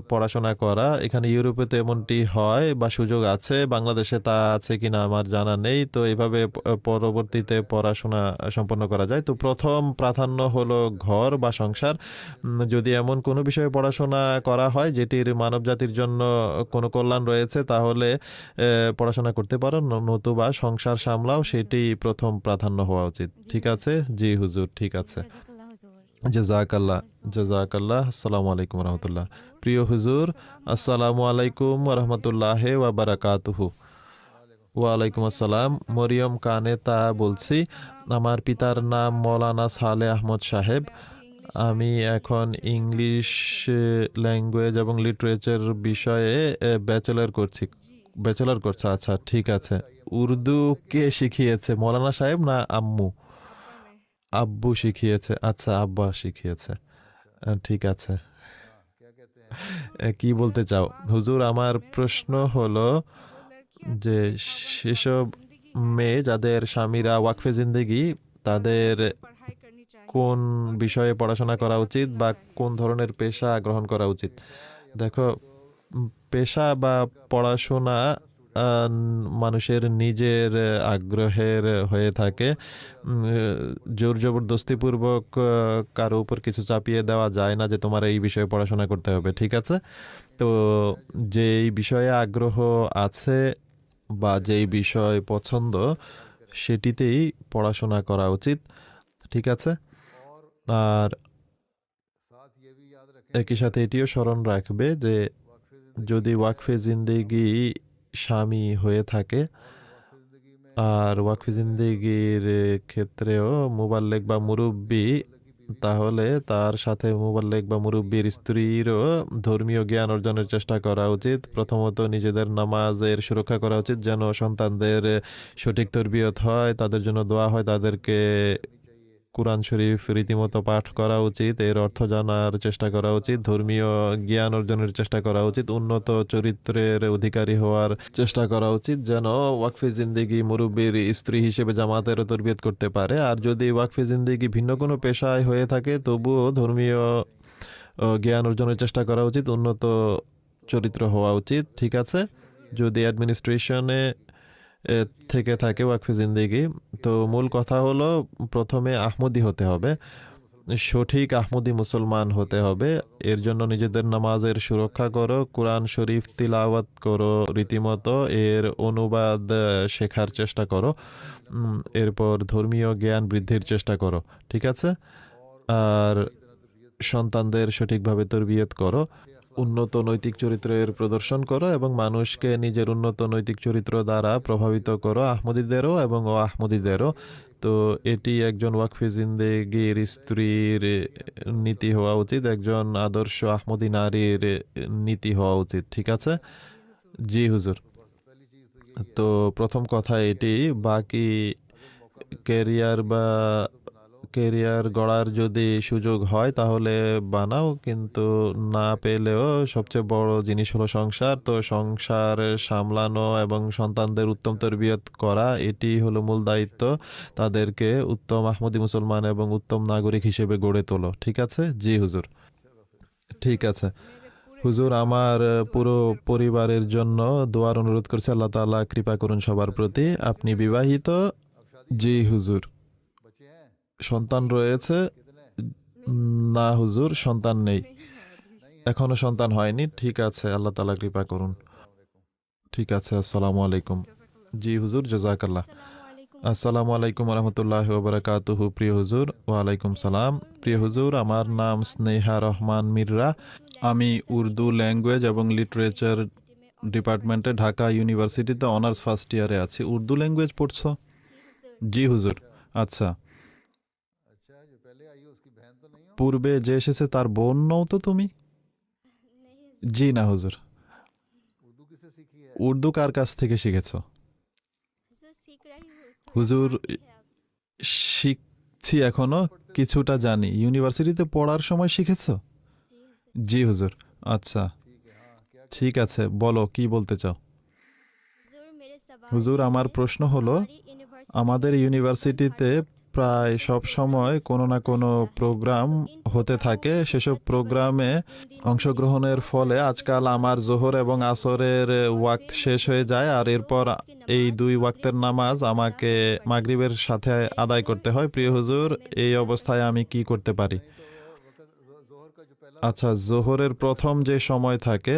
পড়াশোনা করা। এখানে ইউরোপে তো এমনটি হয় বা সুযোগ আছে, বাংলাদেশে তা আছে কিনা আমার জানা নেই। তো এইভাবে পরবর্তীতে পড়াশোনা সম্পন্ন করা যায়। তো প্রথম প্রাধান্য হলো ঘর বা সংসার। যদি এমন কোনো বিষয়ে পড়াশোনা করা হয় যেটির মানব জাতির জন্য কোনো কল্যাণ রয়েছে তাহলে পড়াশোনা করতে পারো, নতুবা সংসার সামলাও, সেটি প্রথম প্রাধান্য হওয়া উচিত। ঠিক আছে? জি হুজুর, ঠিক আছে। জাজাকাল্লাহ, জাজাকাল্লাহ। আসসালামু আলাইকুম রহমতুল্লাহ। প্রিয় হুজুর, আসসালামু আলাইকুম রহমতুল্লাহ ওয়া বারাকাতুহু। ওয়ালাইকুম আসসালাম। মরিয়ম কানেতা বলছি। আমার পিতার নাম মৌলানা সালে আহমদ সাহেব। আমি এখন ইংলিশ ল্যাঙ্গুয়েজ এবং লিটারেচার বিষয়ে ব্যাচেলর করছি। আচ্ছা, ঠিক আছে। উর্দু কে শিখিয়েছে, মৌলানা সাহেব না আম্মু? আব্বু শিখিয়েছে। আচ্ছা, আব্বা শিখিয়েছে। ঠিক আছে। কি বলতে চাও হুজুর? আমার প্রশ্ন হলো যে সেসব মেয়ে যাদের স্বামীরা ওয়াকফে জিন্দেগি, তাদের কোন বিষয়ে পড়াশোনা করা উচিত বা কোন ধরনের পেশা গ্রহণ করা উচিত? দেখো, পেশা বা পড়াশোনা মানুষের নিজের আগ্রহের হয়ে থাকে। জোর জবরদস্তিপূর্বক কারো উপর কিছু চাপিয়ে দেওয়া যায় না যে তোমার এই বিষয়ে পড়াশোনা করতে হবে। ঠিক আছে? তো যেই বিষয়ে আগ্রহ আছে বা যেই বিষয় পছন্দ সেটিতেই পড়াশোনা করা উচিত। ঠিক আছে? আর একই সাথে এটিও স্মরণ রাখবে যে যদি ওয়াকফে জিন্দেগি স্বামী হয়ে থাকে আর ওয়াকফে জিন্দেগির ক্ষেত্রেও মুবাল্লেগ বা মুরব্বি, তাহলে তার সাথে মুবাল্লেগ বা মুরব্বির স্ত্রীরও ধর্মীয় জ্ঞান অর্জনের চেষ্টা করা উচিত। প্রথমত নিজেদের নামাজের সুরক্ষা করা উচিত যেন সন্তানদের সঠিক তরবিয়ত হয়, তাদের জন্য দোয়া হয়, তাদেরকে কুরআন শরীফ রীতিমতো পাঠ করা উচিত, এর অর্থ জানার চেষ্টা করা উচিত, ধর্মীয় জ্ঞান অর্জনের চেষ্টা করা উচিত, উন্নত চরিত্রের অধিকারী হওয়ার চেষ্টা করা উচিত যেন ওয়াকফে জিন্দেগি মুরব্বির স্ত্রী হিসেবে জামাতেরও তরবিয়ত করতে পারে। আর যদি ওয়াকফে জিন্দেগি ভিন্ন কোনো পেশায় হয়ে থাকে তবুও ধর্মীয় জ্ঞান অর্জনের চেষ্টা করা উচিত, উন্নত চরিত্র হওয়া উচিত। ঠিক আছে? যদি অ্যাডমিনিস্ট্রেশনে থেকে থাকে ওয়াকফে জিন্দেগি, তো মূল কথা হলো প্রথমে আহমদি হতে হবে, সঠিক আহমদি মুসলমান হতে হবে। এর জন্য নিজেদের নামাজের সুরক্ষা করো, কোরআন শরীফ তিলাওয়াত করো রীতিমতো, এর অনুবাদ শেখার চেষ্টা করো, এরপর ধর্মীয় জ্ঞান বৃদ্ধির চেষ্টা করো। ঠিক আছে? আর সন্তানদের সঠিকভাবে তরবিয়ত করো, উন্নত নৈতিক চরিত্রের প্রদর্শন করো এবং মানুষকে নিজের উন্নত নৈতিক চরিত্র দ্বারা প্রভাবিত করো, আহমদীদেরও এবং ও আহমদীদেরও। তো এটি একজন ওয়াকফে জিন্দেগির স্ত্রীর নীতি হওয়া উচিত, একজন আদর্শ আহমদী নারীর নীতি হওয়া উচিত। ঠিক আছে? জি হুজুর। তো প্রথম কথা এটি, বাকি কেরিয়ার গড়ার যদি সুযোগ হয় তাহলে বানাও, কিন্তু না পেলেও সবচেয়ে বড় জিনিস হলো সংসার। তো সংসার সামলানো এবং সন্তানদের উত্তম তরবিয়ত করা, এটি হলো মূল দায়িত্ব। তাদেরকে উত্তম আহমদী মুসলমান এবং উত্তম নাগরিক হিসেবে গড়ে তোলো। ঠিক আছে? জি হুজুর। ঠিক আছে হুজুর, আমার পুরো পরিবারের জন্য দোয়ার অনুরোধ করছি। আল্লাহ তাআলা কৃপা করুন সবার প্রতি। আপনি বিবাহিত? জি হুজুর। সন্তান রয়েছে? না হুজুর, সন্তান নেই, এখনো সন্তান হয়নি। ঠিক আছে, আল্লাহ তাআলা কৃপা করুন। ঠিক আছে, আসসালামু আলাইকুম। জি হুজুর, জাযাকাল্লাহ। আসসালামু আলাইকুম রহমতুল্লাহি ওয়া বারাকাতুহু। প্রিয় হুজুর, ওয়ালাইকুম সালাম। প্রিয় হুজুর, আমার নাম স্নেহা রহমান মির্রা। আমি উর্দু ল্যাঙ্গুয়েজ এবং লিটারেচার ডিপার্টমেন্টে ঢাকা ইউনিভার্সিটিতে অনার্স ফার্স্ট ইয়ারে আছি। উর্দু ল্যাঙ্গুয়েজ পড়ছো? জি হুজুর। আচ্ছা, পূর্বে যে এসেছে তার বোন নও তো তুমি? জি না হুজুর। উর্দু কার কাছ থেকে শিখেছ? হুজুর, শিখছি, এখনো কিছুটা জানি। ইউনিভার্সিটিতে পড়ার সময় শিখেছ? জি হুজুর। আচ্ছা, ঠিক আছে, বলো কি বলতে চাও। হুজুর, আমার প্রশ্ন হলো, আমাদের ইউনিভার্সিটিতে প্রায় সব সময় কোনো না কোনো প্রোগ্রাম হতে থাকে। সেসব প্রোগ্রামে অংশগ্রহণের ফলে আজকাল আমার জোহর এবং আসরের ওয়াক্ত শেষ হয়ে যায়, আর এরপর এই দুই ওয়াক্তের নামাজ আমাকে মাগরিবের সাথে আদায় করতে হয়। প্রিয় হুজুর, এই অবস্থায় আমি কি করতে পারি? আচ্ছা, জোহরের প্রথম যে সময় থাকে,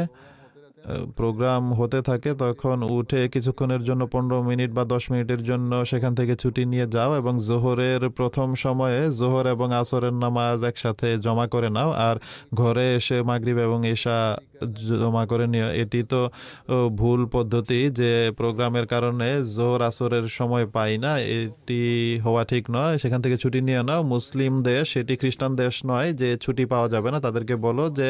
প্রোগ্রাম হতে থাকে, তখন উঠে কিছুক্ষণের জন্য 15 মিনিট বা 10 মিনিটের জন্য সেখান থেকে ছুটি নিয়ে যাও এবং জোহরের প্রথম সময়ে জোহর এবং আসরের নামাজ একসাথে জমা করে নাও, আর ঘরে এসে মাগরিব এবং এশা জমা করে নিও। এটি তো ভুল পদ্ধতি, যে প্রোগ্রামের কারণে জোহর আসরের সময় পাই না, এটি হওয়া ঠিক নয়। সেখান থেকে ছুটি নিয়ে নাও। মুসলিম দেশ, এটি খ্রিস্টান দেশ নয় যে ছুটি পাওয়া যাবে না। তাদেরকে বলো যে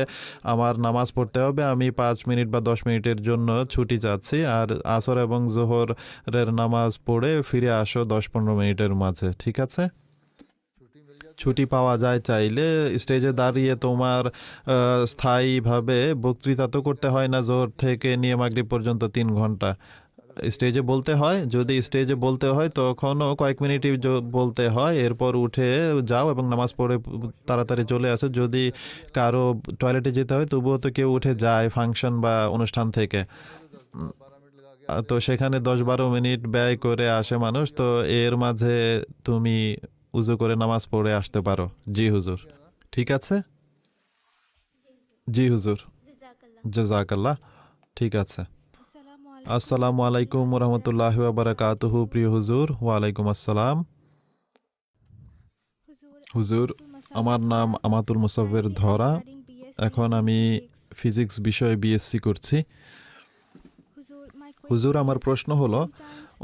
আমার নামাজ পড়তে হবে, আমি 5 মিনিট বা 10 মিনিটের জন্য ছুটি চাচ্ছি, আর আসর এবং জোহরের নামাজ পড়ে ফিরে আসো 10-15 মিনিটের মাঝে। ঠিক আছে? ছুটি পাওয়া যায় চাইলে স্টেজে দাঁড়িয়ে তোমার স্থায়ীভাবে বক্তৃতা তো করতে হয় না। জোহর থেকে নিয়ে মাগরিব পর্যন্ত 3 ঘন্টা স্টেজে বলতে হয়। যদি স্টেজে বলতে হয় তখনও কয়েক মিনিটই বলতে হয়, এরপর উঠে যাও এবং নামাজ পড়ে তাড়াতাড়ি চলে আসো। যদি কারো টয়লেটে যেতে হয় তবুও তো কেউ উঠে যায় ফাংশন বা অনুষ্ঠান থেকে, তো সেখানে 10-12 মিনিট ব্যয় করে আসে মানুষ। তো এর মাঝে তুমি উজু করে নামাজ পড়ে আসতে পারো। জি হুজুর। ঠিক আছে? জি হুজুর, জাযাকাল্লাহ। ঠিক আছে। আসসালামু আলাইকুম রহমতুল্লাহি ওয়া বারাকাতুহু। প্রিয় হুজুর, ওয়ালাইকুম আসসালাম। হুজুর, আমার নাম আমাতুল মুসাফির ধরা। এখন আমি ফিজিক্স বিষয়ে বিএসসি করছি। হুজুর, আমার প্রশ্ন হলো,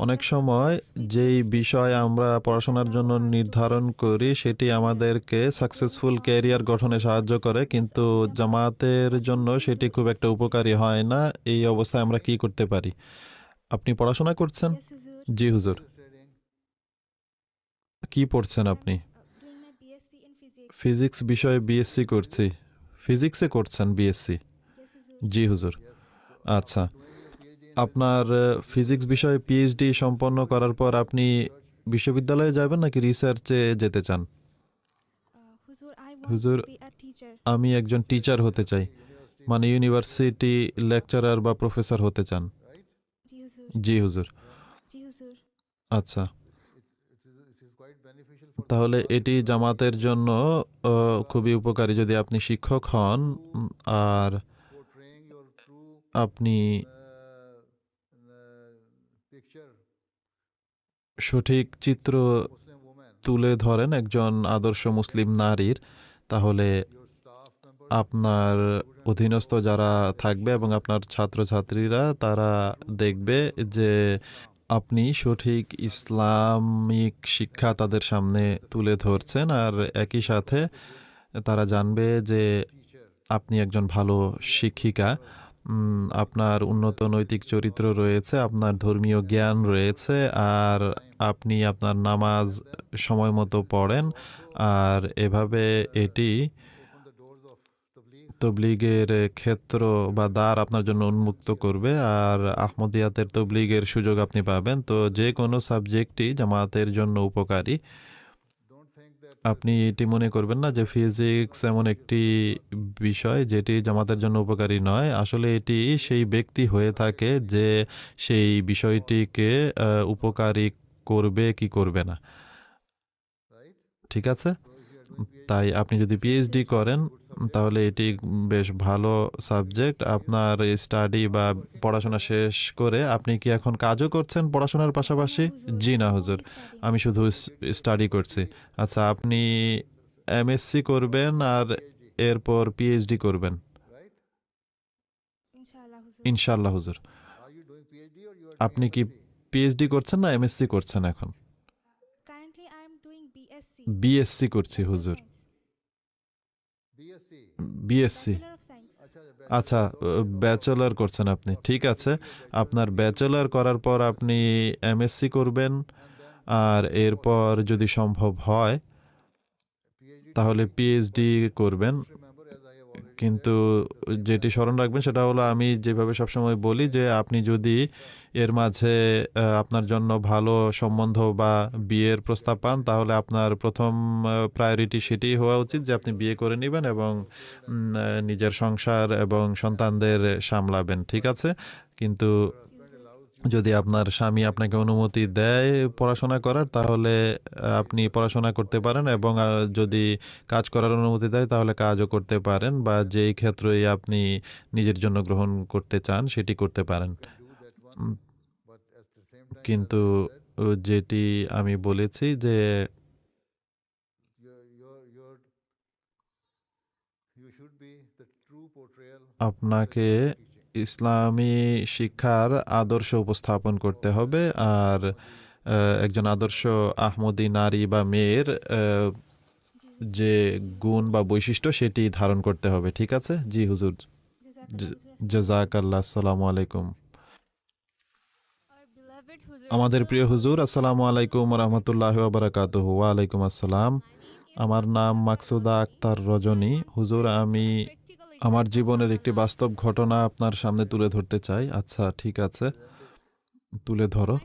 অনেক সময় যেই বিষয় আমরা পড়াশোনার জন্য নির্ধারণ করি সেটি আমাদেরকে সাকসেসফুল ক্যারিয়ার গঠনে সাহায্য করে, কিন্তু জামাতের জন্য সেটি খুব একটা উপকারী হয় না। এই অবস্থায় আমরা কি করতে পারি? আপনি পড়াশোনা করছেন? জি হুজুর। কি পড়ছেন আপনি? ফিজিক্স বিষয়ে বিএসসি করছি। ফিজিক্সে করছেন বিএসসি? জি হুজুর। আচ্ছা, আপনার ফিজিক্স বিষয়ে পিএইচডি সম্পন্ন করার পর আপনি বিশ্ববিদ্যালয়ে যাবেন নাকি রিসার্চে যেতে চান? হুজুর, আমি একজন টিচার হতে চাই, মানে ইউনিভার্সিটি লেকচারার বা প্রফেসর হতে চান? জি হুজুর। আচ্ছা, তাহলে এটি জামাতের জন্য খুবই উপকারী যদি আপনি শিক্ষক হন, আর আপনি সঠিক চিত্র তুলে ধরেন একজন আদর্শ মুসলিম নারীর, তাহলে আপনার অধীনস্থ যারা থাকবে এবং আপনার ছাত্রছাত্রীরা তারা দেখবে যে আপনি সঠিক ইসলামিক শিক্ষা তাদের সামনে তুলে ধরছেন, আর একই সাথে তারা জানবে যে আপনি একজন ভালো শিক্ষিকা। আপনার উন্নত নৈতিক চরিত্র রয়েছে, আপনার ধর্মীয় জ্ঞান রয়েছে, আর আপনি আপনার নামাজ সময় মতো পড়েন, আর এভাবে এটি তবলিগের ক্ষেত্র বা দ্বার আপনার জন্য উন্মুক্ত করবে, আর আহমদিয়াতের তবলিগের সুযোগ আপনি পাবেন। তো যে কোনো সাবজেক্টই জামাতের জন্য উপকারী। আপনি এটি মনে করবেন না যে ফিজিক্স এমন একটি বিষয় যেটি জামাতের জন্য উপকারী নয়। আসলে এটি সেই ব্যক্তি হয়ে থাকে যে সেই বিষয়টিকে উপকারী করবে কি করবে না। ঠিক আছে? তাই আপনি যদি পিএইচডি করেন তাহলে এটি বেশ ভালো সাবজেক্ট। আপনার স্টাডি বা পড়াশোনা শেষ করে আপনি কি এখন কাজও করছেন পড়াশোনার পাশাপাশি? জি না হুজুর, আমি শুধু স্টাডি করছি। আচ্ছা, আপনি এমএসসি করবেন আর এরপর পিএইচডি করবেন? ইনশাআল্লাহ হুজুর। আপনি কি পিএইচডি করছেন না এমএসসি করছেন এখন? বিএসসি করছি হুজুর। বিএসসি। আচ্ছা, ব্যাচেলর করছেন আপনি। ঠিক আছে, আপনার ব্যাচেলর করার পর আপনি এমএসসি করবেন, আর এরপর যদি সম্ভব হয় তাহলে পিএইচডি করবেন। কিন্তু যেটি স্মরণ রাখবেন সেটা হলো, আমি যেভাবে সবসময় বলি যে আপনি যদি এর মাঝে আপনার জন্য ভালো সম্বন্ধ বা বিয়ের প্রস্তাব পান তাহলে আপনার প্রথম প্রায়োরিটি সেটি হওয়া উচিত যে আপনি বিয়ে করে নেবেন এবং নিজের সংসার এবং সন্তানদের সামলাবেন। ঠিক আছে? কিন্তু যদি আপনার স্বামী আপনাকে অনুমতি দেয় পড়াশোনা করার তাহলে আপনি পড়াশোনা করতে পারেন, এবং যদি কাজ করার অনুমতি দেয় তাহলে কাজও করতে পারেন, বা যেই ক্ষেত্রেই আপনি নিজের জন্য গ্রহণ করতে চান সেটি করতে পারেন। কিন্তু যেটি আমি বলেছি যে আপনাকে ইসলামী শিক্ষার আদর্শ উপস্থাপন করতে হবে, আর একজন আদর্শ আহমদি নারী বা মেয়ের যে গুণ বা বৈশিষ্ট্য সেটি ধারণ করতে হবে। ঠিক আছে? জি হুজুর। জাযাকাল্লাহ। আসসালামু আলাইকুম। আমাদের প্রিয় হুজুর, আসসালামু আলাইকুম রহমতুল্লাহি ওয়া বারাকাতুহু। ওয়া আলাইকুম আসসালাম। আমার নাম মাকসুদা আক্তার রজনী। হুজুর, আমি আমার জীবনের একটি বাস্তব ঘটনা আপনার সামনে তুলে ধরতে চাই। আচ্ছা, ঠিক আছে, তুলে ধরো।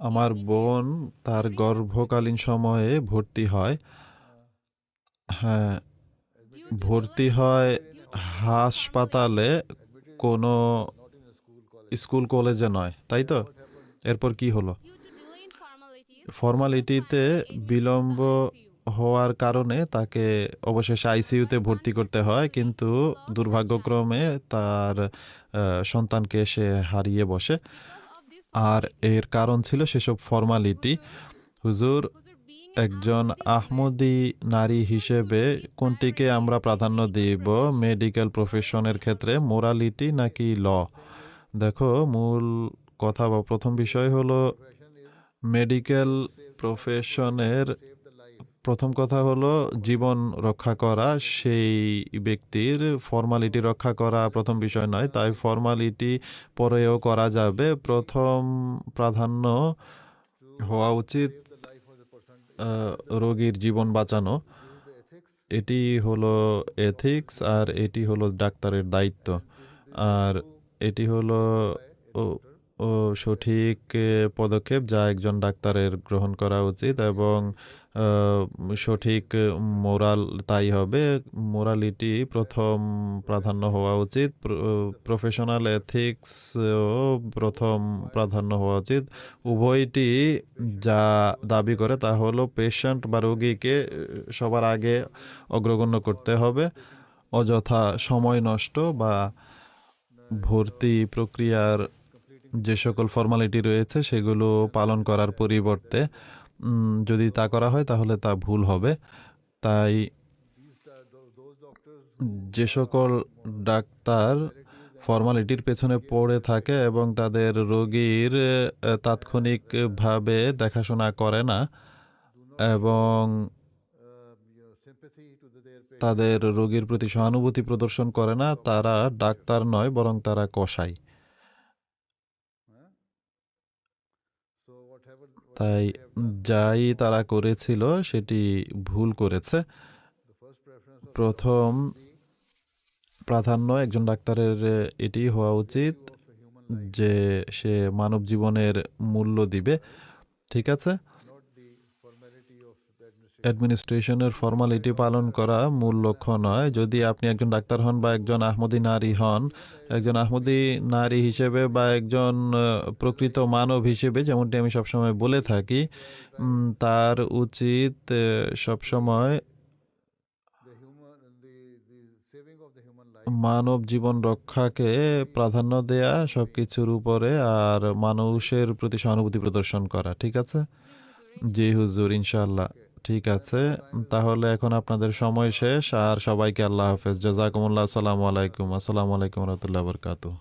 আমার বোন তার গর্ভকালীন সময়ে ভর্তি হয়। হ্যাঁ, ভর্তি হয় হাসপাতালে, কোনো স্কুল কলেজে নয়, তাই তো? এরপর কি হলো? ফর্মালিটিতে বিলম্ব হওয়ার কারণে তাকে অবশেষে আইসিইউতে ভর্তি করতে হয়, কিন্তু দুর্ভাগ্যক্রমে তার সন্তানকে সে হারিয়ে বসে। আর এর কারণ ছিল সেসব ফর্মালিটি। হুজুর, একজন আহমদি নারী হিসেবে কোনটিকে আমরা প্রাধান্য দিব মেডিকেল প্রফেশনের ক্ষেত্রে, মোরালিটি নাকি ল? দেখো, মূল কথা বা প্রথম বিষয় হলো মেডিকেল প্রফেশনের প্রথম কথা হলো জীবন রক্ষা করা, সেই ব্যক্তির ফর্মালিটি রক্ষা করা প্রথম বিষয় নয়। তাই ফর্মালিটি পরেও করা যাবে। প্রথম প্রাধান্য হওয়া উচিত রোগীর জীবন বাঁচানো। এটি হলো এথিক্স, আর এটি হলো ডাক্তারের দায়িত্ব, আর এটি হলো ও ও সঠিক পদক্ষেপ যা একজন ডাক্তারের গ্রহণ করা উচিত, এবং সঠিক মোরাল তাই হবে। মোরালিটি প্রথম প্রাধান্য হওয়া উচিত। প্রফেশনাল এথিক্সও প্রথম প্রাধান্য হওয়া উচিত। উভয়টি যা দাবি করে তা হলো পেশেন্ট বা রোগীকে সবার আগে অগ্রগণ্য করতে হবে। অযথা সময় নষ্ট বা ভর্তি প্রক্রিয়ার যে সকল ফর্মালিটি রয়েছে সেগুলো পালন করার পরিবর্তে যদি তা করা হয় তাহলে তা ভুল হবে। তাই যে সকল ডাক্তার ফর্মালিটির পেছনে পড়ে থাকে এবং তাদের রোগীর তাৎক্ষণিকভাবে দেখাশোনা করে না এবং তাদের রোগীর প্রতি সহানুভূতি প্রদর্শন করে না, তারা ডাক্তার নয় বরং তারা কসাই। তাই যাই তারা করেছিল সেটি ভুল করেছে। প্রথম প্রাধান্য একজন ডাক্তারের এটি হওয়া উচিত যে সে মানব জীবনের মূল্য দিবে, ঠিক আছে? অ্যাডমিনিস্ট্রেশনের ফর্মালিটি পালন করা মূল লক্ষ্য নয়। যদি আপনি একজন ডাক্তার হন বা একজন আহমদী নারী হন, একজন আহমদী নারী হিসেবে বা একজন প্রকৃত মানব হিসেবে, যেমনটি আমি সবসময় বলে থাকি, তার উচিত সবসময় মানব জীবন রক্ষাকে প্রাধান্য দেয়া সব কিছুর উপরে, আর মানুষের প্রতি সহানুভূতি প্রদর্শন করা, ঠিক আছে? জি হুজুর, ইনশাআল্লাহ। ঠিক আছে, তাহলে এখন আপনাদের সময় শেষ, আর সবাইকে আল্লাহ হাফেজ, জাযাকুমুল্লাহ, আসসালামু আলাইকুম রহমতুল্লাহ বরকাতুহ।